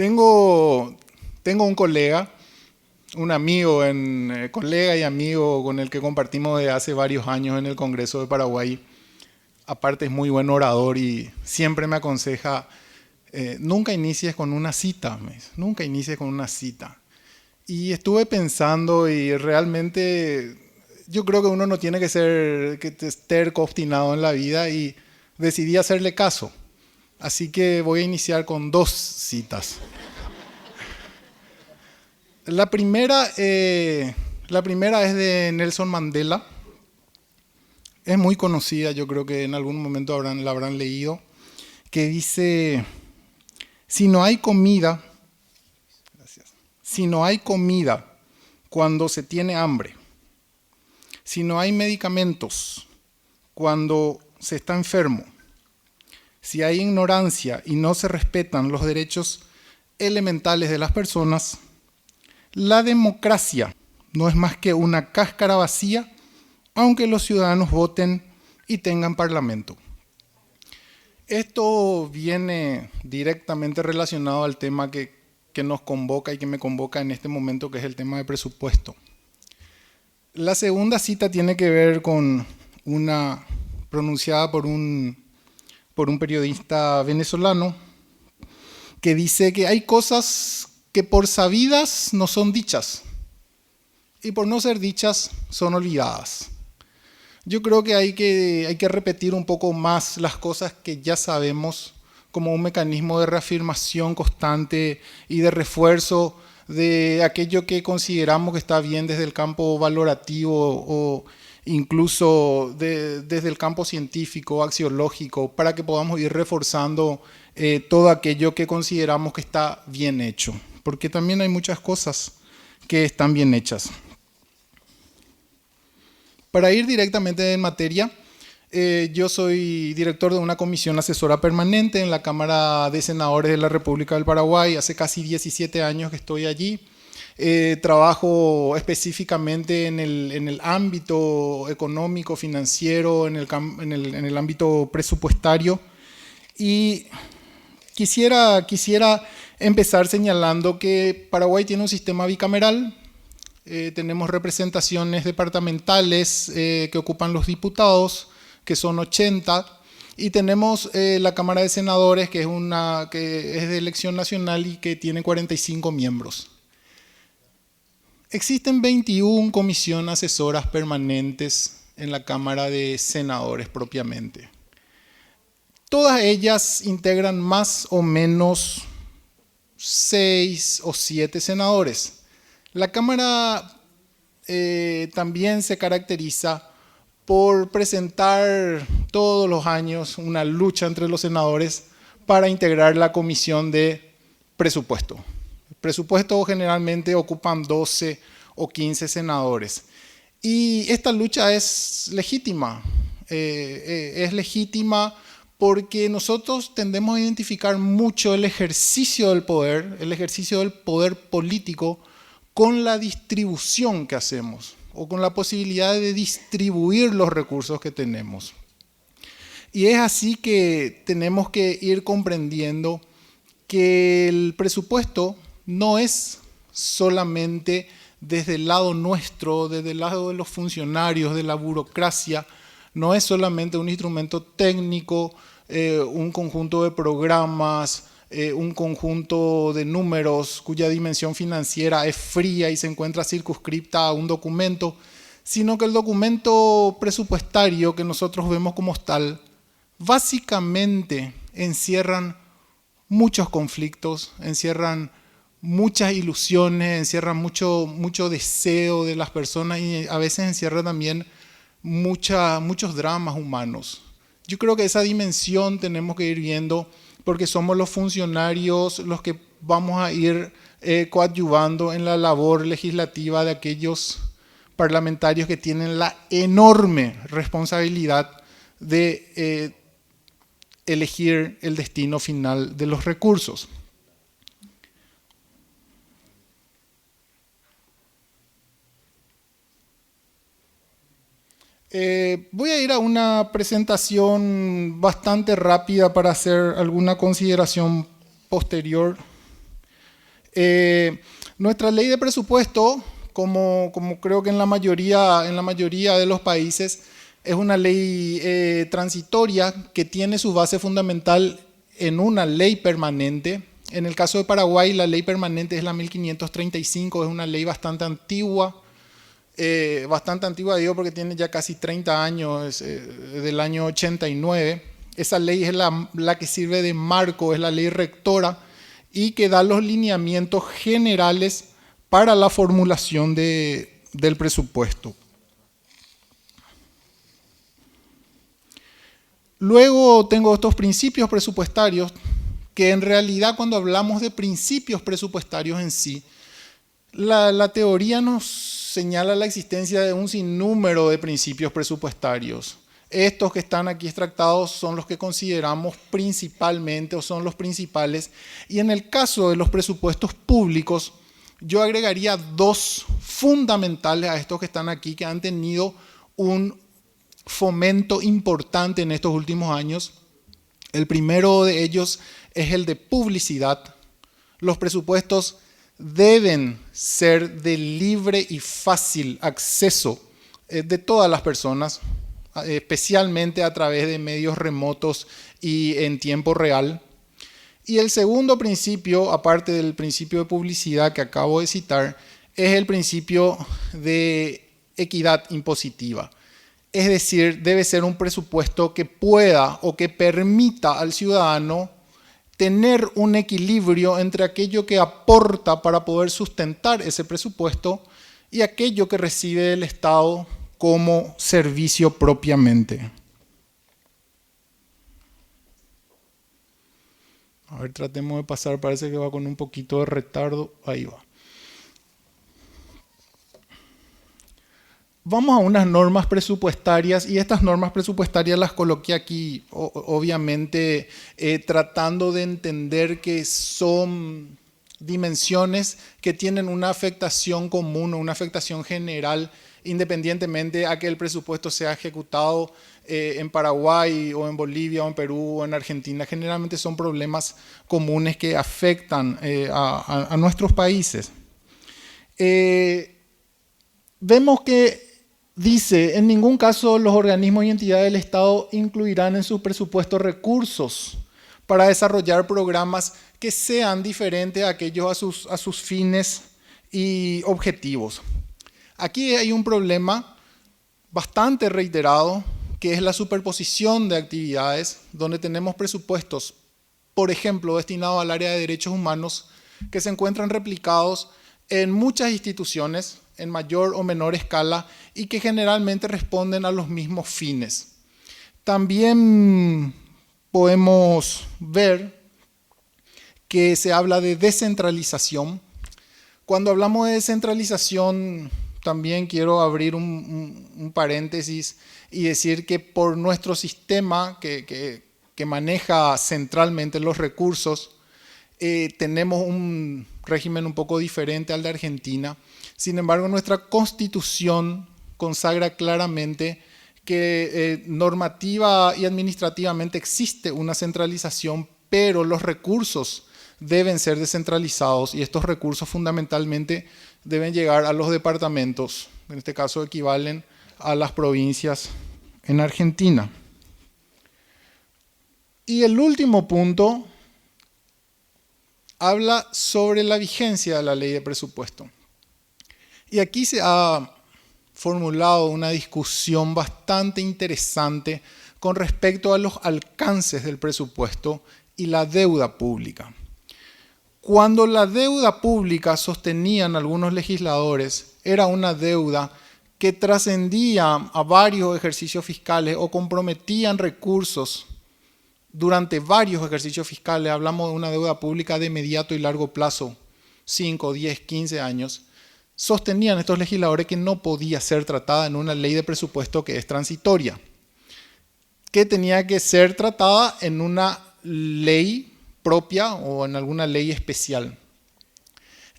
Tengo un colega, un amigo, colega y amigo con el que compartimos desde hace varios años en el Congreso de Paraguay. Aparte es muy buen orador y siempre me aconseja, nunca inicies con una cita, nunca inicies con una cita. Y estuve pensando y realmente yo creo que uno no tiene que ser terco, obstinado en la vida y decidí hacerle caso. Así que voy a iniciar con dos citas. La primera es de Nelson Mandela. Es muy conocida, yo creo que en algún momento la habrán leído, que dice, si no hay comida cuando se tiene hambre, si no hay medicamentos cuando se está enfermo, si hay ignorancia y no se respetan los derechos elementales de las personas, la democracia no es más que una cáscara vacía, aunque los ciudadanos voten y tengan parlamento. Esto viene directamente relacionado al tema que nos convoca y que me convoca en este momento, que es el tema de presupuesto. La segunda cita tiene que ver con una pronunciada por un periodista venezolano que dice que hay cosas que por sabidas no son dichas y por no ser dichas son olvidadas. Yo creo que hay que repetir un poco más las cosas que ya sabemos como un mecanismo de reafirmación constante y de refuerzo de aquello que consideramos que está bien desde el campo valorativo o incluso desde el campo científico, axiológico, para que podamos ir reforzando todo aquello que consideramos que está bien hecho, porque también hay muchas cosas que están bien hechas. Para ir directamente en materia, yo soy director de una comisión asesora permanente en la Cámara de Senadores de la República del Paraguay. Hace casi 17 años que estoy allí. Trabajo específicamente en el ámbito económico, financiero, en el ámbito presupuestario. Y quisiera empezar señalando que Paraguay tiene un sistema bicameral. Tenemos representaciones departamentales que ocupan los diputados, que son 80, y tenemos la Cámara de Senadores, que es de elección nacional y que tiene 45 miembros. Existen 21 comisiones asesoras permanentes en la Cámara de Senadores propiamente. Todas ellas integran más o menos 6 o 7 senadores. La Cámara también se caracteriza por presentar todos los años una lucha entre los senadores para integrar la comisión de presupuesto. El presupuesto generalmente ocupan 12 o 15 senadores. Y esta lucha es legítima. Es legítima porque nosotros tendemos a identificar mucho el ejercicio del poder político, con la distribución que hacemos o con la posibilidad de distribuir los recursos que tenemos. Y es así que tenemos que ir comprendiendo que el presupuesto no es solamente desde el lado nuestro, desde el lado de los funcionarios, de la burocracia, no es solamente un instrumento técnico, un conjunto de programas, un conjunto de números cuya dimensión financiera es fría y se encuentra circunscripta a un documento, sino que el documento presupuestario que nosotros vemos como tal, básicamente encierran muchos conflictos, encierran muchas ilusiones, encierran mucho deseo de las personas y a veces encierra también muchos dramas humanos. Yo creo que esa dimensión tenemos que ir viendo porque somos los funcionarios los que vamos a ir coadyuvando en la labor legislativa de aquellos parlamentarios que tienen la enorme responsabilidad de elegir el destino final de los recursos. Voy a ir a una presentación bastante rápida para hacer alguna consideración posterior. Nuestra ley de presupuesto, como creo que en la mayoría de los países, es una ley transitoria que tiene su base fundamental en una ley permanente. En el caso de Paraguay, la ley permanente es la 1535, es una ley bastante antigua digo porque tiene ya casi 30 años, es del año 89. Esa ley es la que sirve de marco, es la ley rectora y que da los lineamientos generales para la formulación del presupuesto. Luego tengo estos principios presupuestarios, que en realidad cuando hablamos de principios presupuestarios en sí, la teoría nos señala la existencia de un sinnúmero de principios presupuestarios. Estos que están aquí extractados son los que consideramos principalmente o son los principales. Y en el caso de los presupuestos públicos, yo agregaría dos fundamentales a estos que están aquí, que han tenido un fomento importante en estos últimos años. El primero de ellos es el de publicidad. Los presupuestos deben ser de libre y fácil acceso de todas las personas, especialmente a través de medios remotos y en tiempo real. Y el segundo principio, aparte del principio de publicidad que acabo de citar, es el principio de equidad impositiva. Es decir, debe ser un presupuesto que pueda o que permita al ciudadano tener un equilibrio entre aquello que aporta para poder sustentar ese presupuesto y aquello que recibe del Estado como servicio propiamente. A ver, tratemos de pasar, parece que va con un poquito de retardo. Ahí va. Vamos a unas normas presupuestarias y estas normas presupuestarias las coloqué aquí, obviamente tratando de entender que son dimensiones que tienen una afectación común o una afectación general, independientemente a que el presupuesto sea ejecutado en Paraguay o en Bolivia o en Perú o en Argentina. Generalmente son problemas comunes que afectan a nuestros países. Vemos que dice, en ningún caso los organismos y entidades del Estado incluirán en sus presupuestos recursos para desarrollar programas que sean diferentes a aquellos a sus fines y objetivos. Aquí hay un problema bastante reiterado, que es la superposición de actividades, donde tenemos presupuestos, por ejemplo, destinados al área de derechos humanos, que se encuentran replicados en muchas instituciones, en mayor o menor escala, y que generalmente responden a los mismos fines. También podemos ver que se habla de descentralización. Cuando hablamos de descentralización, también quiero abrir un paréntesis y decir que por nuestro sistema que maneja centralmente los recursos, tenemos un régimen un poco diferente al de Argentina. Sin embargo, nuestra Constitución consagra claramente que normativa y administrativamente existe una centralización, pero los recursos deben ser descentralizados y estos recursos fundamentalmente deben llegar a los departamentos, en este caso equivalen a las provincias en Argentina. Y el último punto habla sobre la vigencia de la ley de presupuesto. Y aquí se ha formulado una discusión bastante interesante con respecto a los alcances del presupuesto y la deuda pública. Cuando la deuda pública, sostenían algunos legisladores, era una deuda que trascendía a varios ejercicios fiscales o comprometían recursos durante varios ejercicios fiscales, hablamos de una deuda pública de mediato y largo plazo, 5, 10, 15 años, sostenían estos legisladores que no podía ser tratada en una ley de presupuesto que es transitoria, que tenía que ser tratada en una ley propia o en alguna ley especial.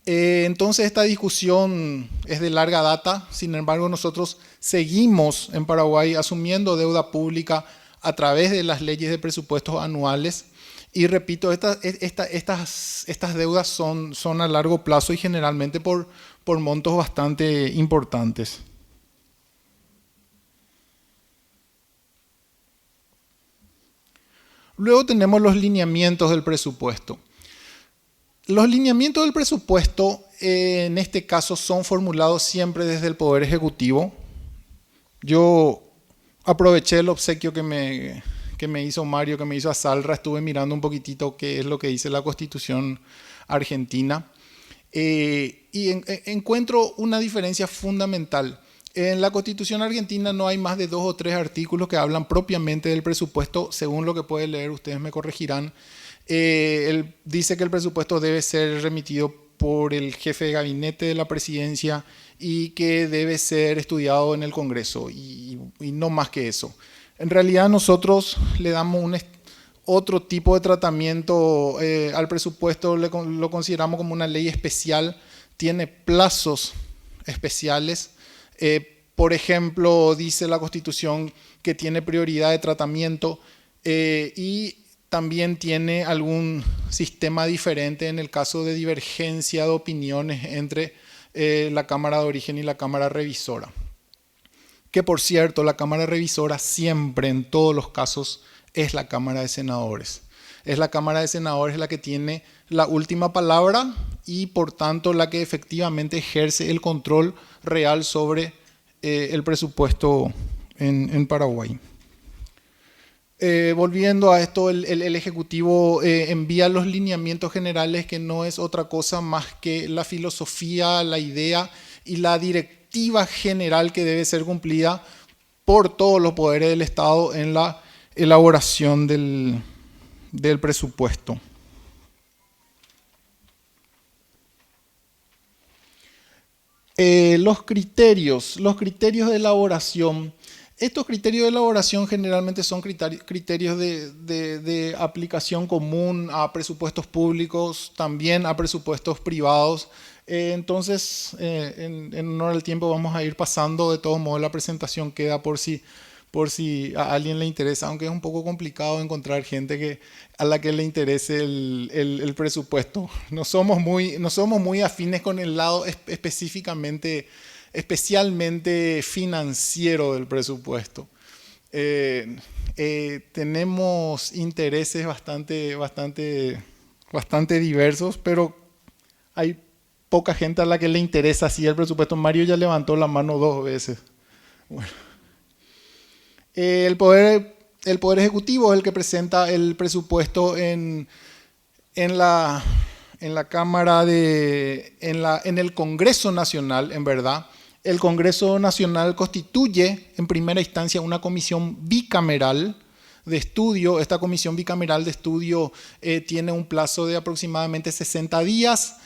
Entonces esta discusión es de larga data, sin embargo nosotros seguimos en Paraguay asumiendo deuda pública a través de las leyes de presupuestos anuales Y repito, estas deudas son a largo plazo y generalmente por montos bastante importantes. Luego tenemos los lineamientos del presupuesto. Los lineamientos del presupuesto, en este caso, son formulados siempre desde el Poder Ejecutivo. Yo aproveché el obsequio que me hizo Mario, que me hizo Asalra, estuve mirando un poquitito qué es lo que dice la Constitución argentina, y encuentro una diferencia fundamental. En la Constitución argentina no hay más de 2 o 3 artículos que hablan propiamente del presupuesto, según lo que puede leer, ustedes me corregirán. Él dice que el presupuesto debe ser remitido por el jefe de gabinete de la presidencia y que debe ser estudiado en el Congreso y no más que eso. En realidad nosotros le damos otro tipo de tratamiento al presupuesto, lo consideramos como una ley especial, tiene plazos especiales. Por ejemplo, dice la Constitución que tiene prioridad de tratamiento y también tiene algún sistema diferente en el caso de divergencia de opiniones entre la Cámara de Origen y la Cámara Revisora. Que por cierto, la Cámara Revisora siempre, en todos los casos, es la Cámara de Senadores. Es la Cámara de Senadores la que tiene la última palabra y por tanto la que efectivamente ejerce el control real sobre el presupuesto en Paraguay. Volviendo a esto, el Ejecutivo envía los lineamientos generales, que no es otra cosa más que la filosofía, la idea y la directiva general que debe ser cumplida por todos los poderes del Estado en la elaboración del presupuesto. Los criterios de elaboración. Estos criterios de elaboración generalmente son criterios de aplicación común a presupuestos públicos, también a presupuestos privados. Entonces, en honor al tiempo vamos a ir pasando. De todos modos, la presentación queda por si a alguien le interesa, aunque es un poco complicado encontrar gente a la que le interese el presupuesto. No somos muy afines con el lado especialmente financiero del presupuesto. Tenemos intereses bastante diversos, pero hay poca gente a la que le interesa así el presupuesto. Mario ya levantó la mano 2 veces. Bueno. El poder Ejecutivo es el que presenta el presupuesto en la Cámara en el Congreso Nacional, en verdad. El Congreso Nacional constituye en primera instancia una comisión bicameral de estudio. Esta comisión bicameral de estudio tiene un plazo de aproximadamente 60 días.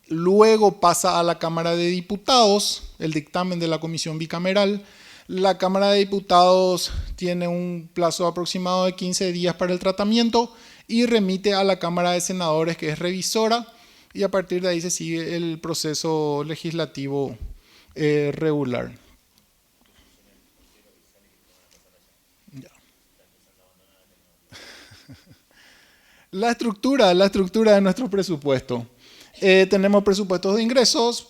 Luego pasa a la Cámara de Diputados, el dictamen de la comisión bicameral. La Cámara de Diputados tiene un plazo aproximado de 15 días para el tratamiento y remite a la Cámara de Senadores, que es revisora, y a partir de ahí se sigue el proceso legislativo regular. Ya. La estructura de nuestro presupuesto. Tenemos presupuestos de ingresos,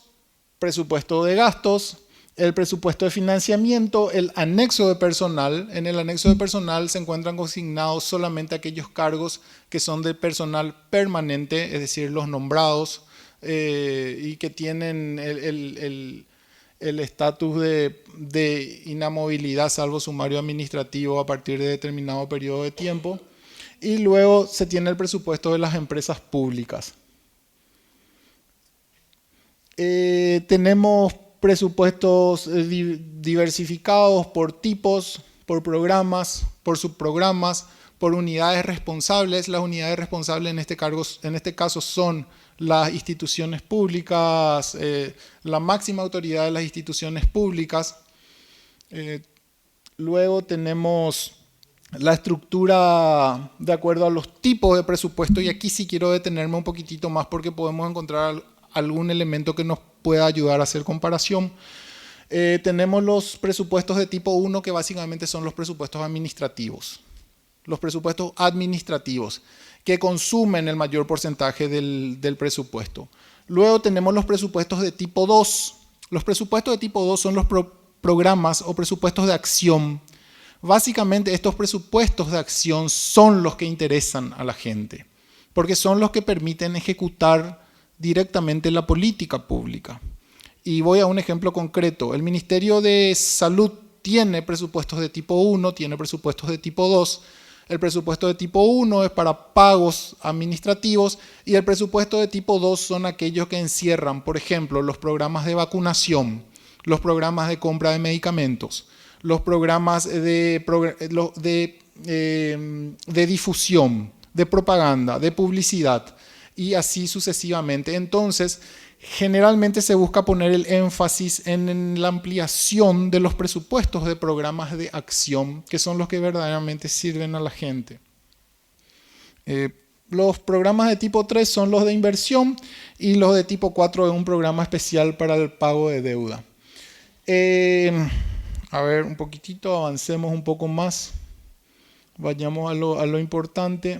presupuesto de gastos, el presupuesto de financiamiento, el anexo de personal. En el anexo de personal se encuentran consignados solamente aquellos cargos que son de personal permanente, es decir, los nombrados y que tienen el estatus de inamovilidad salvo sumario administrativo a partir de determinado periodo de tiempo. Y luego se tiene el presupuesto de las empresas públicas. Tenemos presupuestos diversificados por tipos, por programas, por subprogramas, por unidades responsables. Las unidades responsables en este caso son las instituciones públicas, la máxima autoridad de las instituciones públicas. Luego tenemos la estructura de acuerdo a los tipos de presupuesto, y aquí sí quiero detenerme un poquitito más porque podemos encontrar algún elemento que nos pueda ayudar a hacer comparación. Tenemos los presupuestos de tipo 1, que básicamente son los presupuestos administrativos. los presupuestos administrativos, que consumen el mayor porcentaje del presupuesto. Luego tenemos los presupuestos de tipo 2. Los presupuestos de tipo 2 son los programas o presupuestos de acción. Básicamente estos presupuestos de acción son los que interesan a la gente, porque son los que permiten ejecutar directamente la política pública. Y voy a un ejemplo concreto. El Ministerio de Salud tiene presupuestos de tipo 1, tiene presupuestos de tipo 2. El presupuesto de tipo 1 es para pagos administrativos y el presupuesto de tipo 2 son aquellos que encierran, por ejemplo, los programas de vacunación, los programas de compra de medicamentos, los programas de difusión, de propaganda, de publicidad y así sucesivamente. Entonces, generalmente se busca poner el énfasis en la ampliación de los presupuestos de programas de acción, que son los que verdaderamente sirven a la gente. Los programas de tipo 3 son los de inversión y los de tipo 4 es un programa especial para el pago de deuda. A ver, un poquitito, avancemos un poco más. Vayamos a lo importante.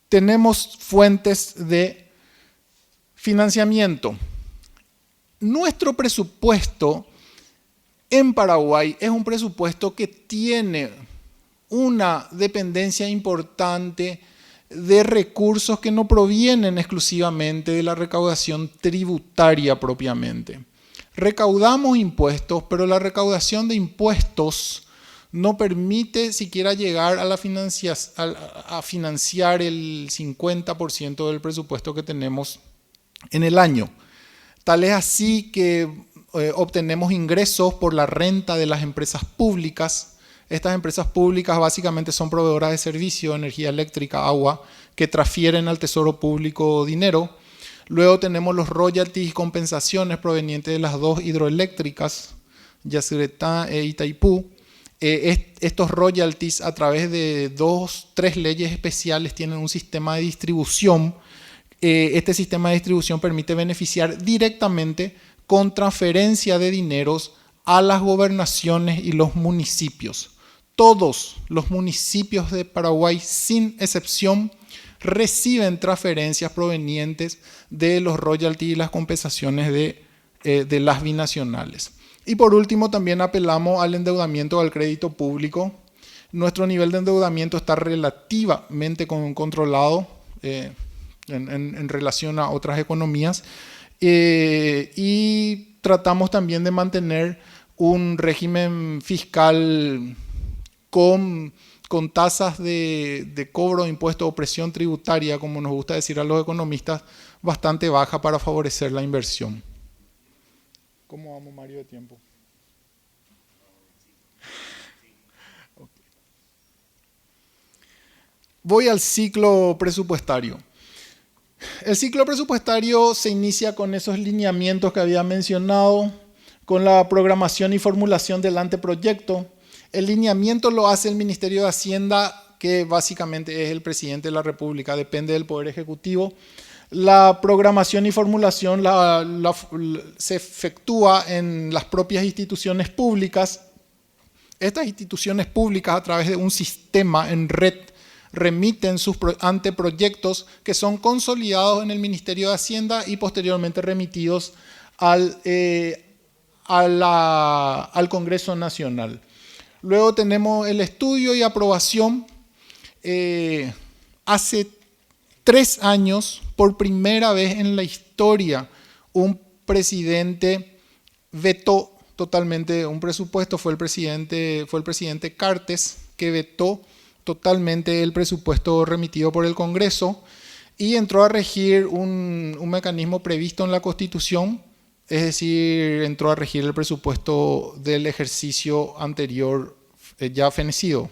Tenemos fuentes de financiamiento. Nuestro presupuesto en Paraguay es un presupuesto que tiene una dependencia importante de recursos que no provienen exclusivamente de la recaudación tributaria propiamente. Recaudamos impuestos, pero la recaudación de impuestos no permite siquiera llegar a financiar el 50% del presupuesto que tenemos en el año. Tal es así que obtenemos ingresos por la renta de las empresas públicas. Estas empresas públicas básicamente son proveedoras de servicio, energía eléctrica, agua, que transfieren al tesoro público dinero. Luego tenemos los royalties y compensaciones provenientes de las dos hidroeléctricas, Yacyretá e Itaipú. Estos royalties a través de 3 leyes especiales tienen un sistema de distribución. Este sistema de distribución permite beneficiar directamente con transferencia de dineros a las gobernaciones y los municipios. Todos los municipios de Paraguay, sin excepción, reciben transferencias provenientes de los royalties y las compensaciones de las binacionales. Y por último, también apelamos al endeudamiento al crédito público. Nuestro nivel de endeudamiento está relativamente controlado en relación a otras economías y tratamos también de mantener un régimen fiscal con tasas de cobro de impuestos o presión tributaria, como nos gusta decir a los economistas, bastante baja para favorecer la inversión. ¿Cómo vamos, Mario, de tiempo? Okay. Voy al ciclo presupuestario. El ciclo presupuestario se inicia con esos lineamientos que había mencionado, con la programación y formulación del anteproyecto. El lineamiento lo hace el Ministerio de Hacienda, que básicamente es el presidente de la República, depende del Poder Ejecutivo. La programación y formulación se efectúa en las propias instituciones públicas. Estas instituciones públicas, a través de un sistema en red, remiten sus anteproyectos que son consolidados en el Ministerio de Hacienda y posteriormente remitidos al Congreso Nacional. Luego tenemos el estudio y aprobación. Hace 3 años, por primera vez en la historia, un presidente vetó totalmente un presupuesto. Fue el presidente Cartes que vetó totalmente el presupuesto remitido por el Congreso y entró a regir un mecanismo previsto en la Constitución, es decir, entró a regir el presupuesto del ejercicio anterior ya fenecido,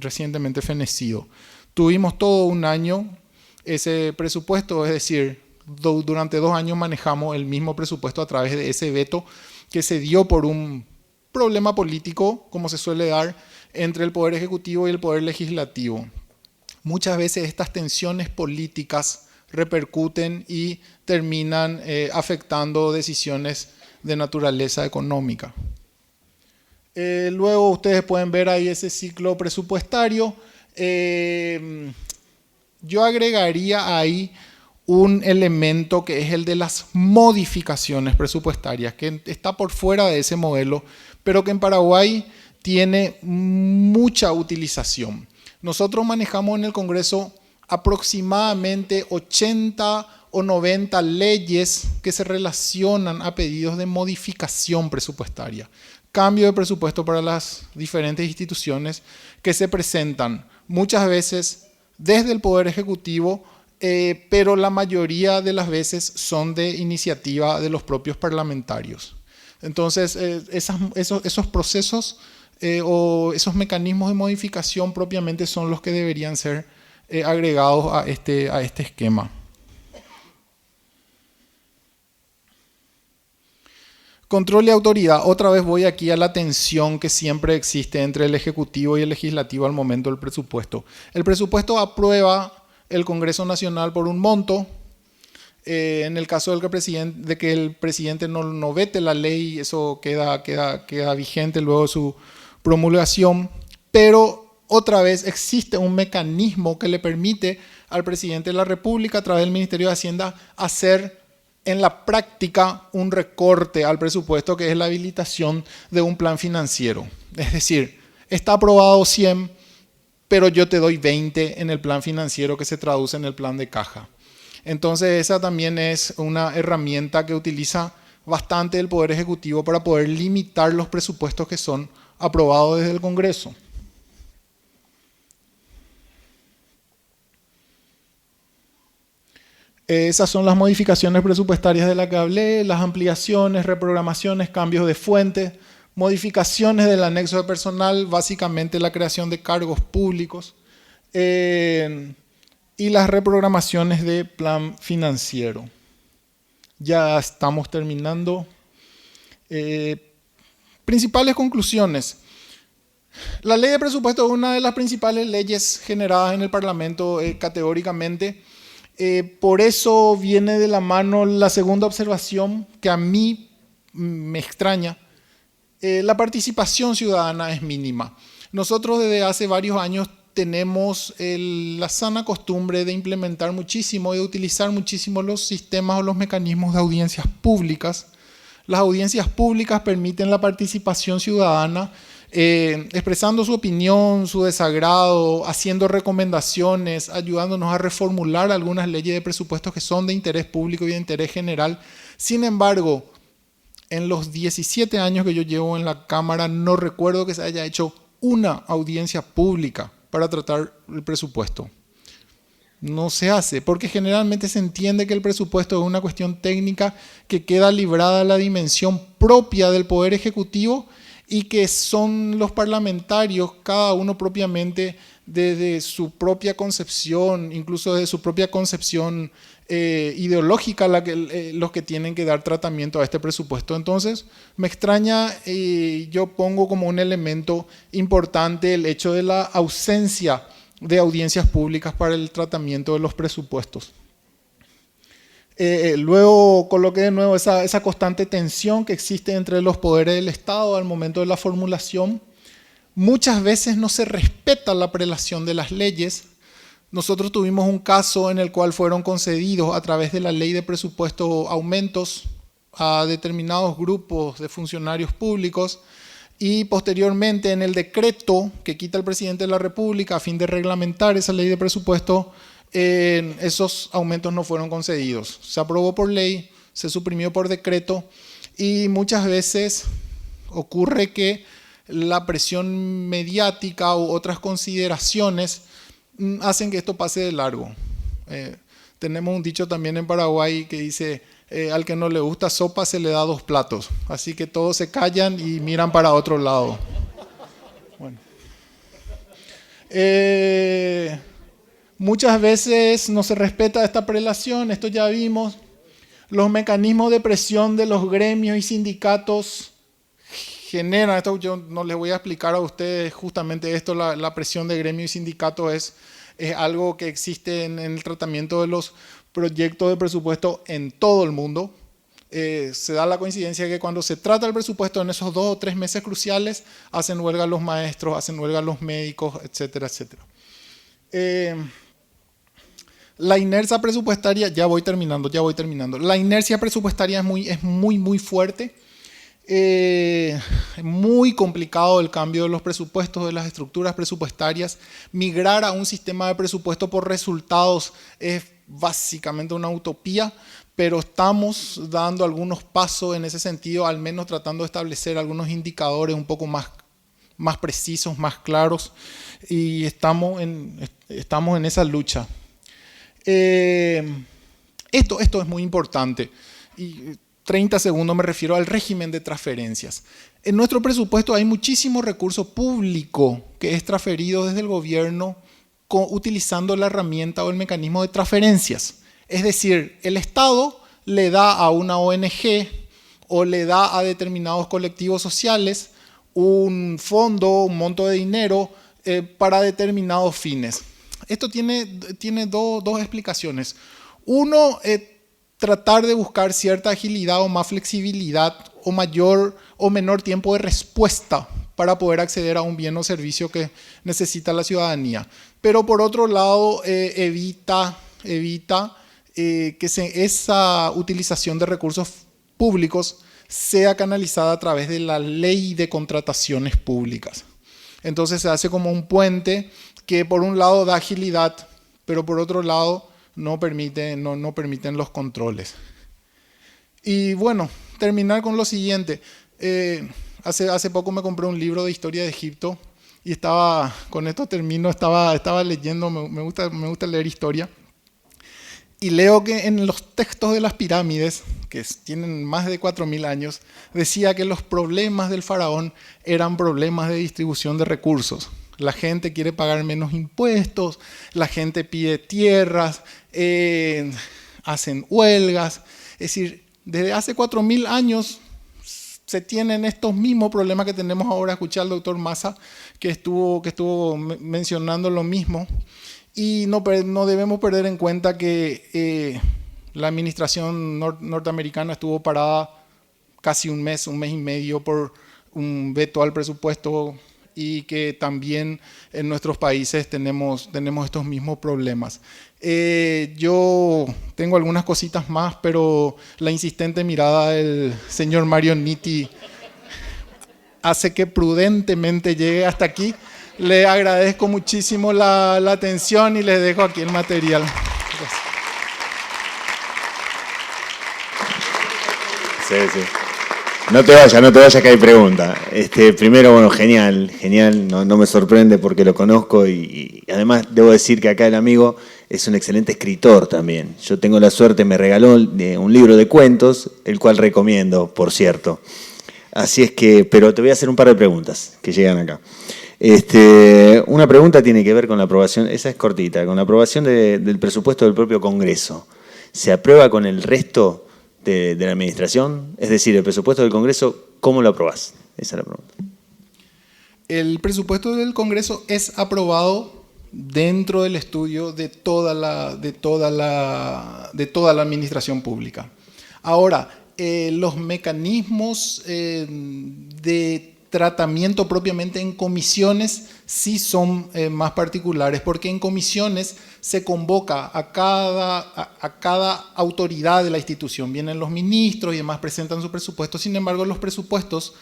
recientemente fenecido. Tuvimos todo un año ese presupuesto, es decir, durante 2 años manejamos el mismo presupuesto a través de ese veto que se dio por un problema político, como se suele dar, entre el Poder Ejecutivo y el Poder Legislativo. Muchas veces estas tensiones políticas repercuten y terminan afectando decisiones de naturaleza económica. Luego ustedes pueden ver ahí ese ciclo presupuestario. Yo agregaría ahí un elemento que es el de las modificaciones presupuestarias, que está por fuera de ese modelo, pero que en Paraguay tiene mucha utilización. Nosotros manejamos en el Congreso aproximadamente 80 o 90 leyes que se relacionan a pedidos de modificación presupuestaria, cambio de presupuesto para las diferentes instituciones que se presentan muchas veces desde el Poder Ejecutivo, pero la mayoría de las veces son de iniciativa de los propios parlamentarios. Entonces, esos procesos o esos mecanismos de modificación propiamente son los que deberían ser agregados a este esquema. Control y autoridad. Otra vez voy aquí a la tensión que siempre existe entre el Ejecutivo y el Legislativo al momento del presupuesto. El presupuesto aprueba el Congreso Nacional por un monto. En el caso de que el presidente no vete la ley, eso queda vigente luego de su promulgación. Pero otra vez existe un mecanismo que le permite al presidente de la República, a través del Ministerio de Hacienda, hacer en la práctica un recorte al presupuesto, que es la habilitación de un plan financiero. Es decir, está aprobado 100, pero yo te doy 20 en el plan financiero que se traduce en el plan de caja. Entonces esa también es una herramienta que utiliza bastante el Poder Ejecutivo para poder limitar los presupuestos que son aprobados desde el Congreso. Esas son las modificaciones presupuestarias de las que hablé, las ampliaciones, reprogramaciones, cambios de fuente, modificaciones del anexo de personal, básicamente la creación de cargos públicos, y las reprogramaciones de plan financiero. Ya estamos terminando. Principales conclusiones. La ley de presupuesto es una de las principales leyes generadas en el Parlamento categóricamente. Por eso viene de la mano la segunda observación que a mí me extraña. La participación ciudadana es mínima. Nosotros desde hace varios años tenemos la sana costumbre de implementar muchísimo y de utilizar muchísimo los sistemas o los mecanismos de audiencias públicas. Las audiencias públicas permiten la participación ciudadana, expresando su opinión, su desagrado, haciendo recomendaciones, ayudándonos a reformular algunas leyes de presupuestos que son de interés público y de interés general. Sin embargo, en los 17 años que yo llevo en la Cámara, no recuerdo que se haya hecho una audiencia pública para tratar el presupuesto. No se hace, porque generalmente se entiende que el presupuesto es una cuestión técnica que queda librada a la dimensión propia del Poder Ejecutivo y que son los parlamentarios, cada uno propiamente desde su propia concepción, incluso desde su propia concepción ideológica, los que tienen que dar tratamiento a este presupuesto. Entonces, me extraña, yo pongo como un elemento importante el hecho de la ausencia de audiencias públicas para el tratamiento de los presupuestos. Luego coloqué de nuevo esa constante tensión que existe entre los poderes del Estado al momento de la formulación. Muchas veces no se respeta la prelación de las leyes. Nosotros tuvimos un caso en el cual fueron concedidos a través de la ley de presupuesto aumentos a determinados grupos de funcionarios públicos y posteriormente en el decreto que quita el presidente de la República a fin de reglamentar esa ley de presupuesto, esos aumentos no fueron concedidos. Se aprobó por ley, se suprimió por decreto y muchas veces ocurre que la presión mediática u otras consideraciones hacen que esto pase de largo. Tenemos un dicho también en Paraguay que dice, al que no le gusta sopa se le da 2 platos. Así que todos se callan y miran para otro lado. Bueno. Muchas veces no se respeta esta prelación, esto ya vimos. Los mecanismos de presión de los gremios y sindicatos generan, esto yo no les voy a explicar a ustedes justamente esto, la presión de gremios y sindicatos es algo que existe en el tratamiento de los proyectos de presupuesto en todo el mundo. se da la coincidencia que cuando se trata el presupuesto en esos 2 o 3 meses cruciales, hacen huelga los maestros, hacen huelga los médicos, etcétera, etcétera. La inercia presupuestaria, ya voy terminando. La inercia presupuestaria es muy fuerte. Es muy complicado el cambio de los presupuestos, de las estructuras presupuestarias. Migrar a un sistema de presupuesto por resultados es básicamente una utopía, pero estamos dando algunos pasos en ese sentido, al menos tratando de establecer algunos indicadores un poco más precisos, más claros, y estamos en esa lucha. Esto es muy importante. Y 30 segundos me refiero al régimen de transferencias. En nuestro presupuesto hay muchísimo recurso público que es transferido desde el gobierno utilizando la herramienta o el mecanismo de transferencias. Es decir, el Estado le da a una ONG o le da a determinados colectivos sociales un fondo, un monto de dinero para determinados fines. Esto tiene dos explicaciones. Uno, tratar de buscar cierta agilidad o más flexibilidad o mayor o menor tiempo de respuesta para poder acceder a un bien o servicio que necesita la ciudadanía. Pero por otro lado, evita que esa utilización de recursos públicos sea canalizada a través de la ley de contrataciones públicas. Entonces se hace como un puente que por un lado da agilidad, pero por otro lado no permiten los controles. Y bueno, terminar con lo siguiente. Hace poco me compré un libro de historia de Egipto y con esto termino, estaba leyendo, me gusta leer historia. Y leo que en los textos de las pirámides, que tienen más de 4000 años, decía que los problemas del faraón eran problemas de distribución de recursos. La gente quiere pagar menos impuestos, la gente pide tierras, hacen huelgas. Es decir, desde hace 4000 años se tienen estos mismos problemas que tenemos ahora. Escuché al doctor Massa que estuvo mencionando lo mismo. Y no debemos perder en cuenta que la administración norteamericana estuvo parada casi un mes y medio por un veto al presupuesto, y que también en nuestros países tenemos estos mismos problemas. Yo tengo algunas cositas más, pero la insistente mirada del señor Mario Nitti hace que prudentemente llegue hasta aquí. Le agradezco muchísimo la atención y les dejo aquí el material. Gracias. Sí. No te vayas que hay pregunta. Primero, bueno, genial, no me sorprende porque lo conozco y además debo decir que acá el amigo es un excelente escritor también. Yo tengo la suerte, me regaló un libro de cuentos, el cual recomiendo, por cierto. Así es que, pero te voy a hacer un par de preguntas que llegan acá. Una pregunta tiene que ver con la aprobación, esa es cortita, con la aprobación del presupuesto del propio Congreso. ¿Se aprueba con el resto de la administración? Es decir, el presupuesto del Congreso, ¿cómo lo aprobás? Esa es la pregunta. El presupuesto del Congreso es aprobado dentro del estudio de toda la administración pública. Ahora, los mecanismos de tratamiento propiamente en comisiones sí son más particulares, porque en comisiones se convoca a cada autoridad de la institución. Vienen los ministros y demás, presentan su presupuesto. Sin embargo, los presupuestos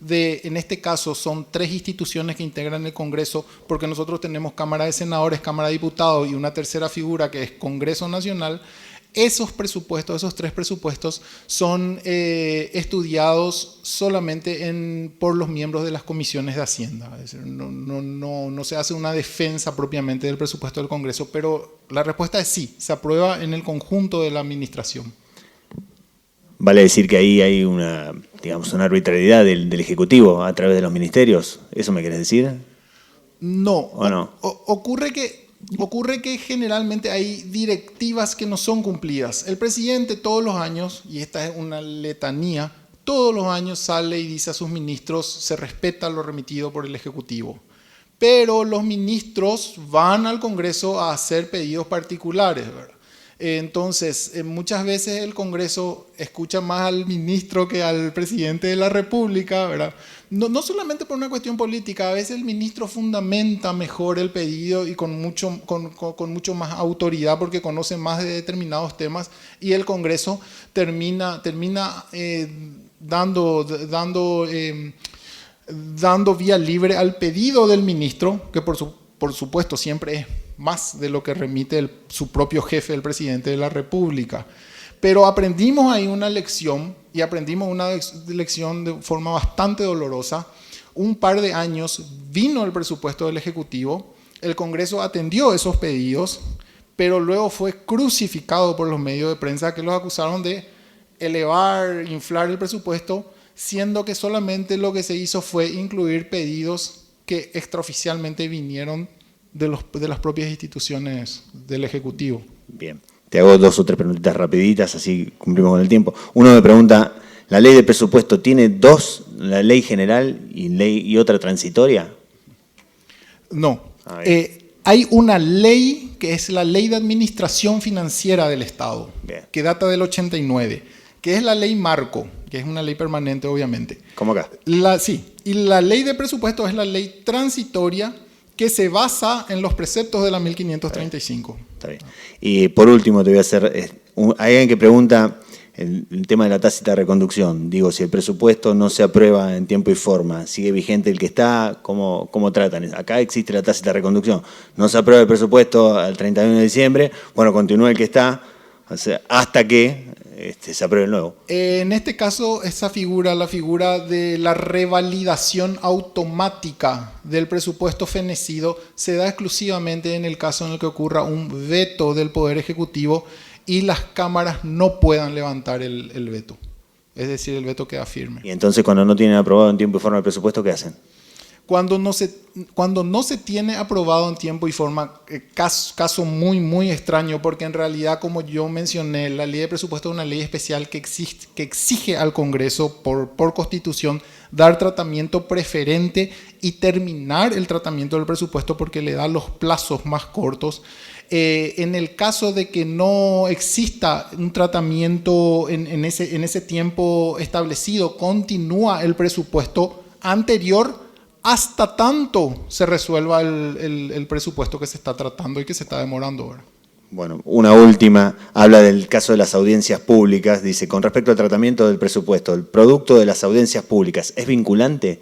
en este caso son 3 instituciones que integran el Congreso, porque nosotros tenemos Cámara de Senadores, Cámara de Diputados y una tercera figura que es Congreso Nacional. Esos 3 presupuestos son estudiados solamente por los miembros de las comisiones de Hacienda. Es decir, no se hace una defensa propiamente del presupuesto del Congreso, pero la respuesta es sí, se aprueba en el conjunto de la administración. Vale decir que ahí hay una arbitrariedad del Ejecutivo a través de los ministerios. ¿Eso me querés decir? No. ¿O no? Ocurre que generalmente hay directivas que no son cumplidas. El presidente todos los años, y esta es una letanía, todos los años sale y dice a sus ministros, se respeta lo remitido por el Ejecutivo. Pero los ministros van al Congreso a hacer pedidos particulares, ¿verdad? Entonces, muchas veces el Congreso escucha más al ministro que al presidente de la República, ¿verdad? No solamente por una cuestión política, a veces el ministro fundamenta mejor el pedido y con mucho más autoridad porque conoce más de determinados temas, y el Congreso termina dando vía libre al pedido del ministro, que por supuesto siempre es más de lo que remite su propio jefe, el presidente de la República. Pero aprendimos ahí una lección, y aprendimos una lección de forma bastante dolorosa. Un par de años vino el presupuesto del Ejecutivo, el Congreso atendió esos pedidos, pero luego fue crucificado por los medios de prensa que los acusaron de inflar el presupuesto, siendo que solamente lo que se hizo fue incluir pedidos que extraoficialmente vinieron de las propias instituciones del Ejecutivo. Bien, te hago 2 o 3 preguntitas rapiditas, así cumplimos con el tiempo. Uno me pregunta, ¿la ley de presupuesto tiene 2, la ley general y otra transitoria? No, hay una ley que es la Ley de Administración Financiera del Estado, bien, que data del 89, que es la ley marco, que es una ley permanente obviamente. ¿Cómo acá? Sí, y la ley de presupuesto es la ley transitoria que se basa en los preceptos de la 1535. Está bien. Y por último te voy a hacer, hay alguien que pregunta el tema de la tácita reconducción. Digo, si el presupuesto no se aprueba en tiempo y forma, ¿sigue vigente el que está? ¿Cómo tratan? Acá existe la tácita reconducción. No se aprueba el presupuesto al 31 de diciembre, bueno, continúa el que está, o sea, hasta que se apruebe el nuevo. En este caso, la figura de la revalidación automática del presupuesto fenecido se da exclusivamente en el caso en el que ocurra un veto del Poder Ejecutivo y las cámaras no puedan levantar el veto. Es decir, el veto queda firme. Y entonces, cuando no tienen aprobado en tiempo y forma el presupuesto, ¿qué hacen? Cuando no se tiene aprobado en tiempo y forma, caso muy, muy extraño, porque en realidad, como yo mencioné, la ley de presupuesto es una ley especial que exige al Congreso, por Constitución, dar tratamiento preferente y terminar el tratamiento del presupuesto porque le da los plazos más cortos. En el caso de que no exista un tratamiento en ese tiempo establecido, continúa el presupuesto anterior hasta tanto se resuelva el presupuesto que se está tratando y que se está demorando ahora. Bueno, una última, habla del caso de las audiencias públicas, dice, con respecto al tratamiento del presupuesto, ¿el producto de las audiencias públicas es vinculante?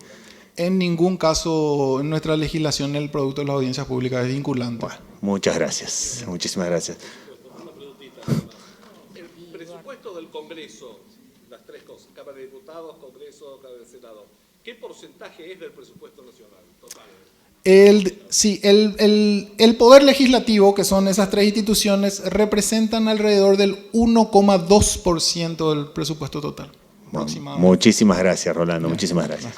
En ningún caso en nuestra legislación el producto de las audiencias públicas es vinculante. Bueno, muchas gracias, muchísimas gracias. Una preguntita. El presupuesto del Congreso, las 3 cosas, Cámara de Diputados, Congreso, Cámara de Senado, ¿qué porcentaje es del presupuesto nacional total? El Poder Legislativo, que son esas 3 instituciones, representan alrededor del 1,2% del presupuesto total. Bueno, muchísimas gracias, Rolando, muchísimas gracias.